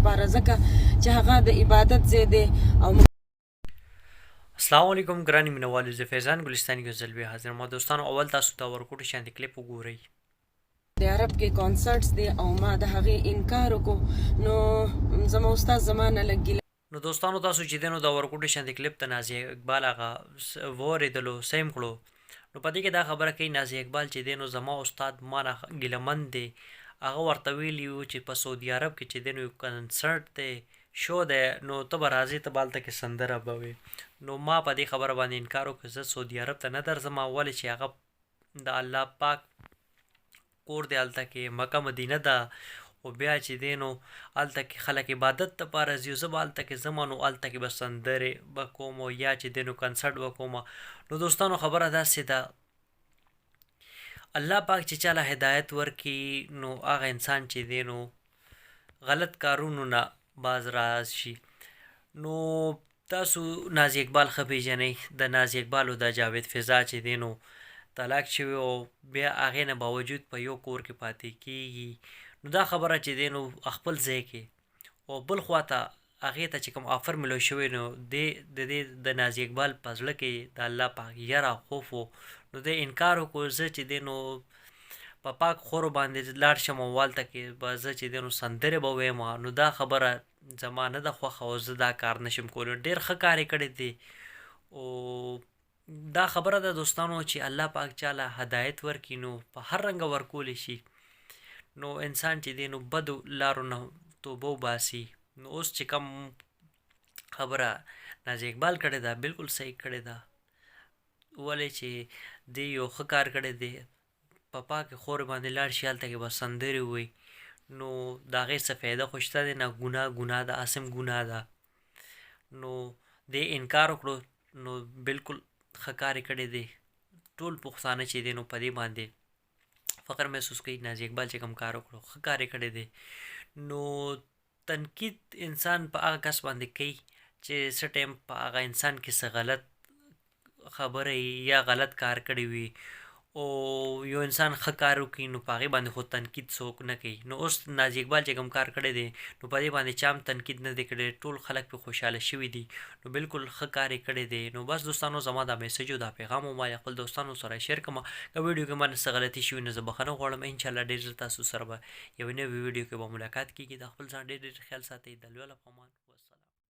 لپاره ځکه چې هغه د عبادت ځای دی. او السلام علیکم ګراني مینوالو، زه فیضان ګلستاني یو ځل بیا حاضر ما دوستانو. اول تاسو ته ورکوټو شانتي کلیپ وګورئ. د عرب کې کانسرټس دی او ما د هغې انکار وکړو، نو زما استاد زما نه لږ ګیله. نو دوستانو تاسو چې دی نو د ورکوټو شانتي کلیپ ته نازیه اقبال هغه واورېدلو سیم کړو، نو په دې کې دا خبره کوي نازیه اقبال چې دی نو زما استاد ما نه ګیلهمن دی. هغه ورته ویلي وو چې په سعودي عرب کې چې دی نو یو کنسرټ دی، شو دی، نو ته به راځې ته به هلته کې سندره به وې. نو ما په دې خبره باندې انکار وکړ، زه سعودي عرب ته نه درځم، ولې چې هغه د الله پاک کور دی، هلته کې مکه مدینه ده، او بیا چې دی نو هلته کې خلک عبادت دپاره ځي، زه به هلته کې ځم نو هلته کې به سندرې به کوم او یا چې دی نو کنسرټ به کوم. نو دوستانو خبره داسې ده، الله پاک چې چاله هدایت ورکړي نو هغه انسان چې دی نو غلط کارونو نه باز راشي. نو تاسو نازیه اقبال ښه پېژنئ، د نازیه اقبال او د جاوید فضا چې دی نو طلاق شوی او بیا هغې نه باوجود په یو کور کې پاتې کېږي. نو دا خبره چې دی نو خپل ځای کې، او بل خواته هغې ته چې کوم آفر ملو شوی نو د دې د نازیه اقبال په زړه کې د الله پاک یره خوف و، نو دی انکار وکړو زه چې دی نو په پاک خورو باندې لاړ شم او هلته کې به زه چې دی نو سندرې به ویم. نو دا خبره زما نه ده خوښه او زه دا کار نشم کولی. ډېر ښه کار یې کړی دی، او دا خبره ده دوستانو چې الله پاک چاله هدایت ورکړي نو په هر رنګه ورکولی شي. نو انسان چې دی نو بدو لارو نه توبه وباسي. نو اوس چې کوم خبره نازیه اقبال کړې ده بالکل صحیح کړې ده، ولې چې دی یو ښه کار کړی دی، په پاکې خور باندې لاړ شي هلته کې به سندرې ووایي، نو د هغې څه فایده خو شته دی نه، ګناه ده، اسم ګناه ده. نو دې انکار وکړو، نو بالکل ښه کار یې کړی دی. ټول پښتانه چې دی نو په دې باندې فخر محسوس کوي، نازیه اقبال چې کوم کار وکړو ښه کار یې کړی دی. نو تنقید انسان په هغه کس باندې کوي چې څه ټایم په هغه انسان کې څه غلط خبره یا غلط کار کړی وي، او یو انسان ښه کار وکړي نو په هغې باندې خو تنقید څوک نه کوي. نو اوس نازیه اقبال چې کوم کار کړی دی نو په دې باندې چا هم تنقید نه دی کړی، ټول خلک پرې خوشحاله شوي دي. نو بالکل ښه کار یې کړی دی. نو بس دوستانو زما دا میسج او دا پیغام و ما خپل دوستانو سره شیر کړم. که ویډیو کې مانه څه غلطي شوي نو زه بخښنه غواړم. انشاءالله ډېر ژر تاسو سره به یوې نوې ویډیو کې به ملاقات کېږي. د خپل ځان ډېر ډېر خیال ساتئ. د الله په امان.